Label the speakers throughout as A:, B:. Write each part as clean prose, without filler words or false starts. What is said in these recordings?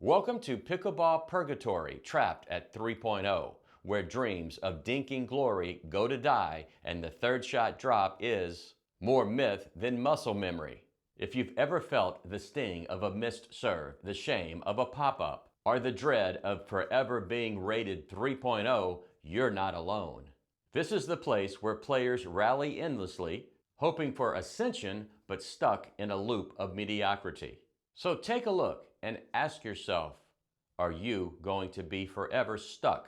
A: Welcome to Pickleball Purgatory, trapped at 3.0, where dreams of dinking glory go to die and the third shot drop is more myth than muscle memory. If you've ever felt the sting of a missed serve, the shame of a pop-up, or the dread of forever being rated 3.0, you're not alone. This is the place where players rally endlessly, hoping for ascension but stuck in a loop of mediocrity. So take a look and ask yourself, are you going to be forever stuck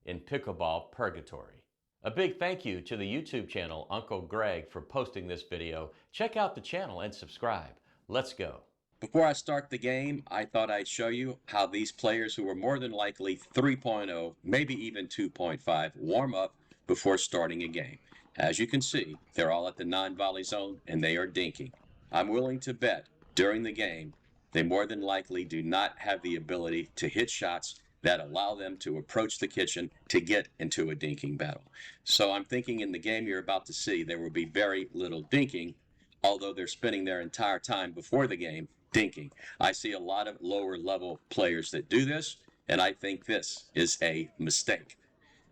A: in pickleball purgatory? A big thank you to the YouTube channel Uncle Greg for posting this video. Check out the channel and subscribe. Let's go.
B: Before I start the game, I thought I'd show you how these players who are more than likely 3.0, maybe even 2.5, warm up before starting a game. As you can see, they're all at the non-volley zone and they are dinking. I'm willing to bet during the game they more than likely do not have the ability to hit shots that allow them to approach the kitchen to get into a dinking battle. So I'm thinking in the game you're about to see there will be very little dinking, although they're spending their entire time before the game dinking. I see a lot of lower level players that do this, and I think this is a mistake.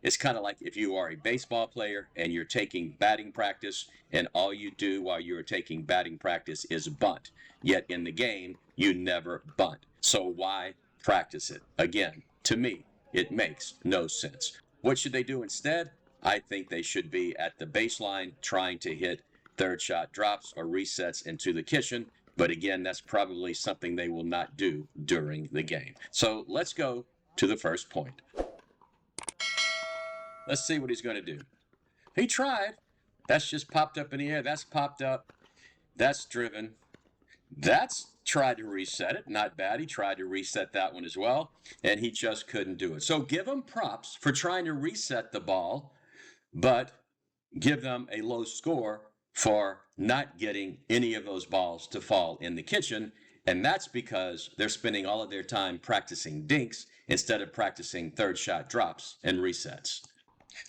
B: It's kind of like if you are a baseball player and you're taking batting practice and all you do while you're taking batting practice is bunt. Yet in the game, you never bunt. So why practice it? Again, to me, it makes no sense. What should they do instead? I think they should be at the baseline trying to hit third shot drops or resets into the kitchen. But again, that's probably something they will not do during the game. So let's go to the first point. Let's see what he's going to do. He tried. That's just popped up in the air. That's popped up. That's driven. That's tried to reset it. Not bad. He tried to reset that one as well, and he just couldn't do it. So give him props for trying to reset the ball, but give them a low score for not getting any of those balls to fall in the kitchen, and that's because they're spending all of their time practicing dinks instead of practicing third shot drops and resets.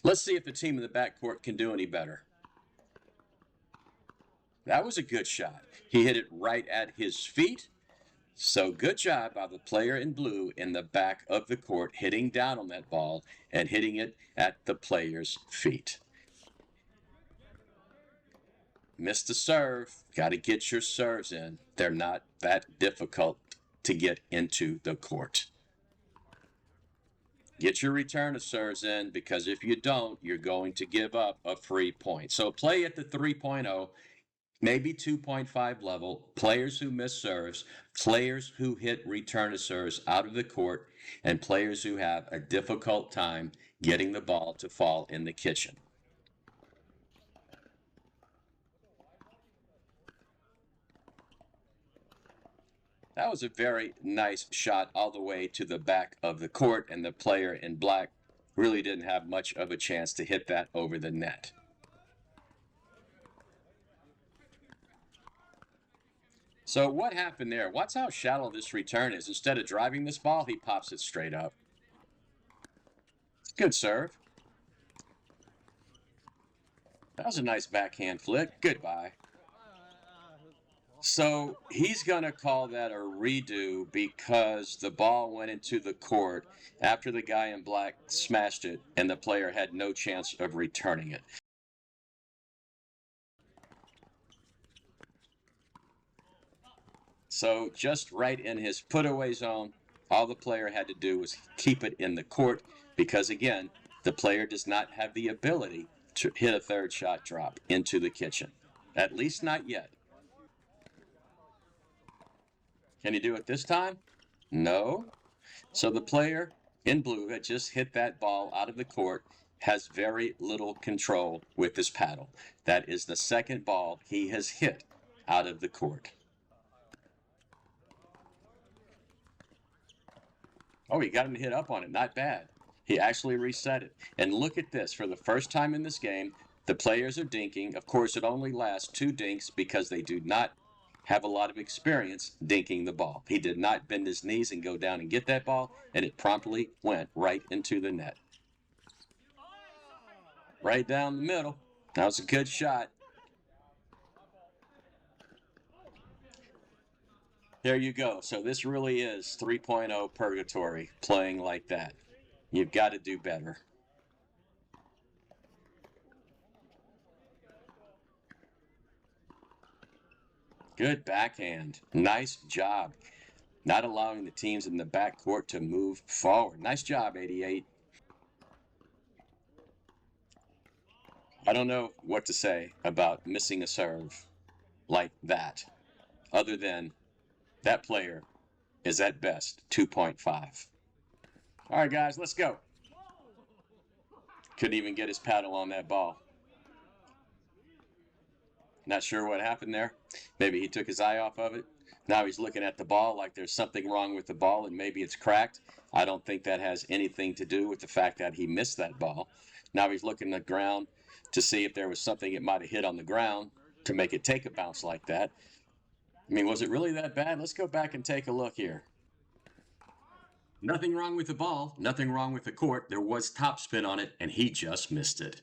B: Let's see if the team in the backcourt can do any better. That was a good shot. He hit it right at his feet. So good job by the player in blue in the back of the court, hitting down on that ball and hitting it at the player's feet. Missed the serve. Got to get your serves in. They're not that difficult to get into the court. Get your return of serves in, because if you don't, you're going to give up a free point. So play at the 3.0, maybe 2.5 level, players who miss serves, players who hit return of serves out of the court, and players who have a difficult time getting the ball to fall in the kitchen. That was a very nice shot all the way to the back of the court, and the player in black really didn't have much of a chance to hit that over the net. So what happened there? Watch how shallow this return is. Instead of driving this ball, he pops it straight up. Good serve. That was a nice backhand flick. Goodbye. So he's going to call that a redo because the ball went into the court after the guy in black smashed it and the player had no chance of returning it. So just right in his put-away zone, all the player had to do was keep it in the court because, again, the player does not have the ability to hit a third shot drop into the kitchen. At least not yet. Can he do it this time? No. So the player in blue that just hit that ball out of the court has very little control with his paddle. That is the second ball he has hit out of the court. Oh, he got him to hit up on it. Not bad. He actually reset it. And look at this. For the first time in this game, the players are dinking. Of course, it only lasts 2 dinks because they do not have a lot of experience dinking the ball. He did not bend his knees and go down and get that ball, and it promptly went right into the net. Right down the middle. That was a good shot. There you go. So this really is 3.0 purgatory, playing like that. You've got to do better. Good backhand. Nice job. Not allowing the teams in the backcourt to move forward. Nice job, 88. I don't know what to say about missing a serve like that, other than that player is at best 2.5. All right, guys, let's go. Couldn't even get his paddle on that ball. Not sure what happened there. Maybe he took his eye off of it. Now he's looking at the ball like there's something wrong with the ball and maybe it's cracked. I don't think that has anything to do with the fact that he missed that ball. Now he's looking at the ground to see if there was something it might have hit on the ground to make it take a bounce like that. I mean, was it really that bad? Let's go back and take a look here. Nothing wrong with the ball. Nothing wrong with the court. There was topspin on it, and he just missed it.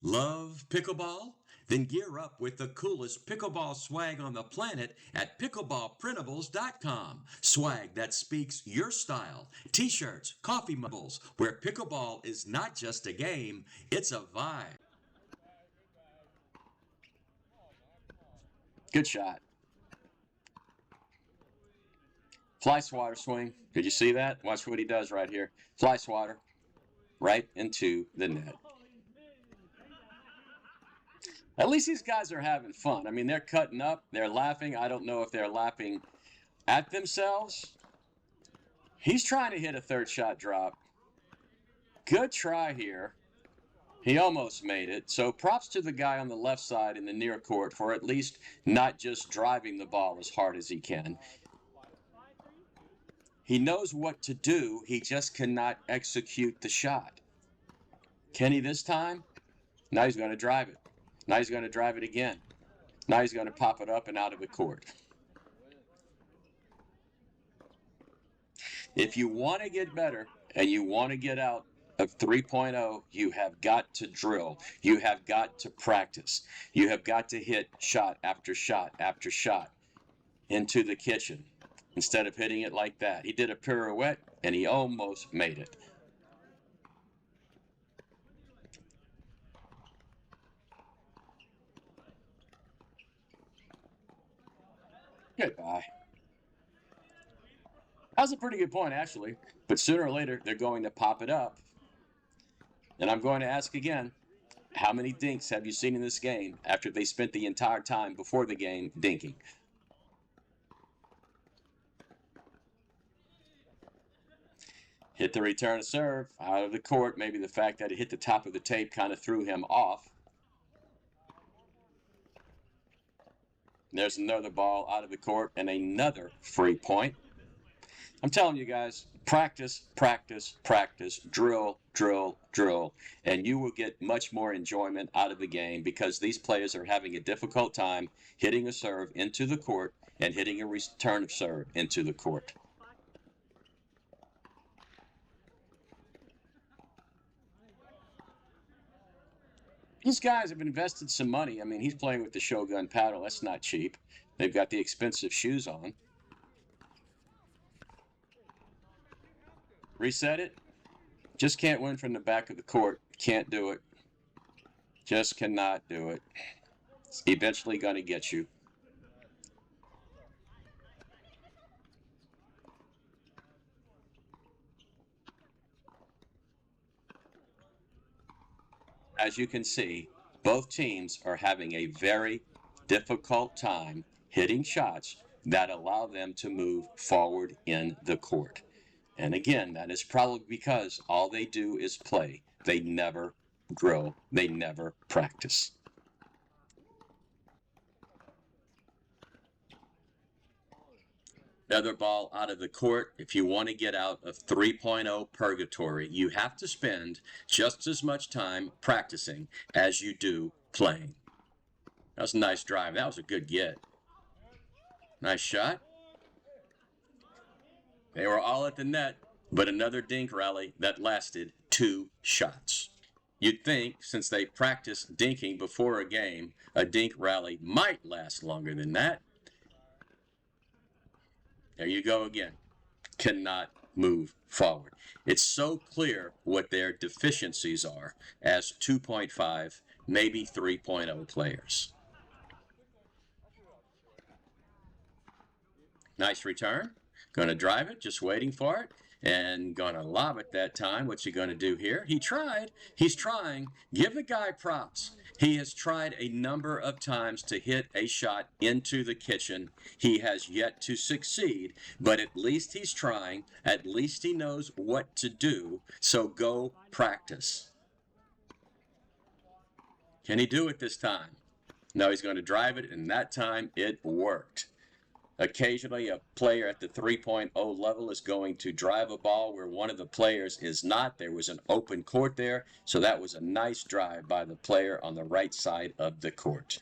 B: Love pickleball? Then gear up with the coolest pickleball swag on the planet at pickleballprintables.com. Swag that speaks your style. T-shirts, coffee mugs, where pickleball is not just a game, it's a vibe. Good shot. Fly swatter swing. Did you see that? Watch what he does right here. Fly swatter right into the net. At least these guys are having fun. I mean, they're cutting up. They're laughing. I don't know if they're laughing at themselves. He's trying to hit a third shot drop. Good try here. He almost made it. So props to the guy on the left side in the near court for at least not just driving the ball as hard as he can. He knows what to do. He just cannot execute the shot. Can he this time? Now he's going to drive it. Now he's going to drive it again. Now he's going to pop it up and out of the court. If you want to get better and you want to get out of 3.0, you have got to drill. You have got to practice. You have got to hit shot after shot after shot into the kitchen instead of hitting it like that. He did a pirouette and he almost made it. Goodbye. That was a pretty good point, actually. But sooner or later, they're going to pop it up. And I'm going to ask again, how many dinks have you seen in this game after they spent the entire time before the game dinking? Hit the return of serve out of the court. Maybe the fact that it hit the top of the tape kind of threw him off. There's another ball out of the court and another free point. I'm telling you guys, practice, practice, practice, drill, drill, drill, and you will get much more enjoyment out of the game because these players are having a difficult time hitting a serve into the court and hitting a return of serve into the court. These guys have invested some money. I mean, he's playing with the Shogun paddle. That's not cheap. They've got the expensive shoes on. Reset it. Just can't win from the back of the court. Can't do it. Just cannot do it. It's eventually going to get you. As you can see, both teams are having a very difficult time hitting shots that allow them to move forward in the court. And again, that is probably because all they do is play. They never drill. They never practice. Another ball out of the court. If you want to get out of 3.0 purgatory, you have to spend just as much time practicing as you do playing. That was a nice drive. That was a good get. Nice shot. They were all at the net, but another dink rally that lasted 2 shots. You'd think, since they practiced dinking before a game, a dink rally might last longer than that. There you go again. Cannot move forward. It's so clear what their deficiencies are as 2.5, maybe 3.0 players. Nice return. Going to drive it, just waiting for it, and going to lob it that time. What's he going to do here? He tried. He's trying. Give the guy props. He has tried a number of times to hit a shot into the kitchen. He has yet to succeed, but at least he's trying. At least he knows what to do. So go practice. Can he do it this time? No, he's going to drive it, and that time it worked. Occasionally, a player at the 3.0 level is going to drive a ball where one of the players is not. There was an open court there, so that was a nice drive by the player on the right side of the court.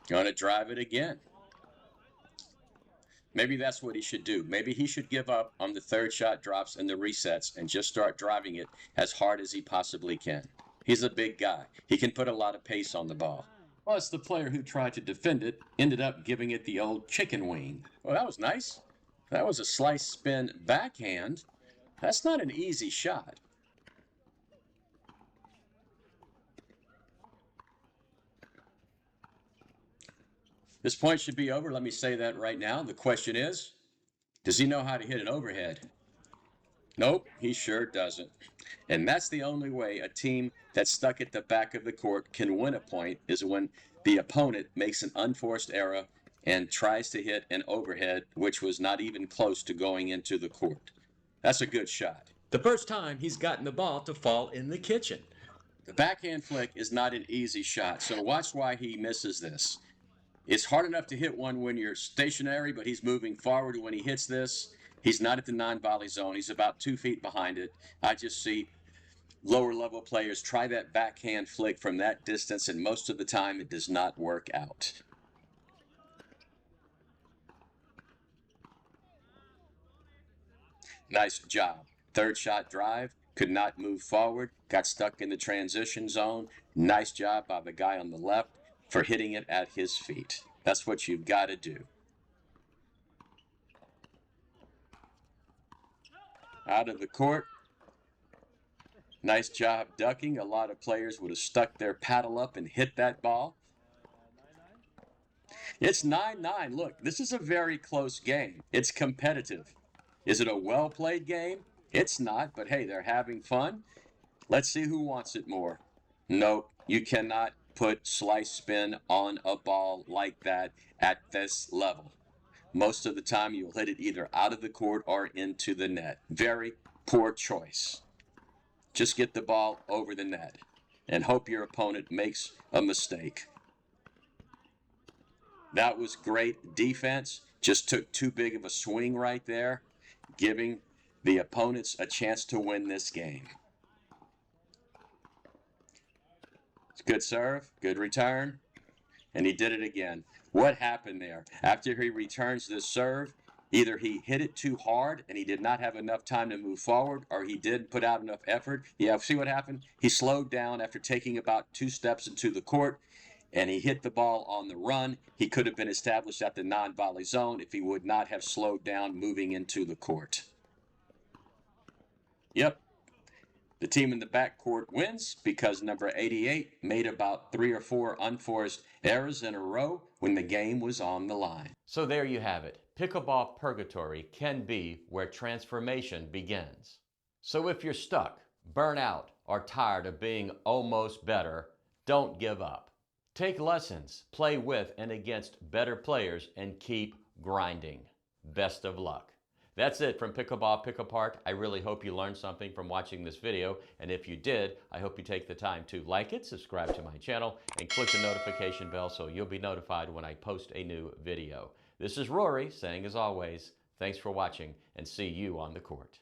B: Going to drive it again. Maybe that's what he should do. Maybe he should give up on the third shot drops and the resets and just start driving it as hard as he possibly can. He's a big guy. He can put a lot of pace on the ball. Plus, the player who tried to defend it ended up giving it the old chicken wing. Well, that was nice. That was a slice spin backhand. That's not an easy shot. This point should be over. Let me say that right now. The question is, does he know how to hit an overhead? Nope, he sure doesn't. And that's the only way a team that's stuck at the back of the court can win a point, is when the opponent makes an unforced error and tries to hit an overhead, which was not even close to going into the court. That's a good shot. The first time he's gotten the ball to fall in the kitchen. The backhand flick is not an easy shot, so watch why he misses this. It's hard enough to hit one when you're stationary, but he's moving forward when he hits this. He's not at the non-volley zone. He's about 2 feet behind it. I just see lower level players try that backhand flick from that distance, and most of the time it does not work out. Nice job. Third shot drive. Could not move forward. Got stuck in the transition zone. Nice job by the guy on the left for hitting it at his feet. That's what you've got to do. Out of the court. Nice job ducking. A lot of players would have stuck their paddle up and hit that ball. It's 9-9. Look, this is a very close game. It's competitive. Is it a well-played game? It's not, but hey, they're having fun. Let's see who wants it more. Nope, you cannot put slice spin on a ball like that at this level. Most of the time, you'll hit it either out of the court or into the net. Very poor choice. Just get the ball over the net and hope your opponent makes a mistake. That was great defense. Just took too big of a swing right there, giving the opponents a chance to win this game. It's good serve, good return, and he did it again. What happened there? After he returns this serve, either he hit it too hard and he did not have enough time to move forward, or he did put out enough effort. Yeah, see what happened? He slowed down after taking about 2 steps into the court, and he hit the ball on the run. He could have been established at the non-volley zone if he would not have slowed down moving into the court. Yep. The team in the backcourt wins because number 88 made about 3 or 4 unforced errors in a row when the game was on the line.
A: So there you have it. Pickleball purgatory can be where transformation begins. So if you're stuck, burnt out, or tired of being almost better, don't give up. Take lessons, play with and against better players, and keep grinding. Best of luck. That's it from Pickleball Pick Apart. I really hope you learned something from watching this video, and if you did, I hope you take the time to like it, subscribe to my channel, and click the notification bell so you'll be notified when I post a new video. This is Rory saying, as always, thanks for watching, and see you on the court.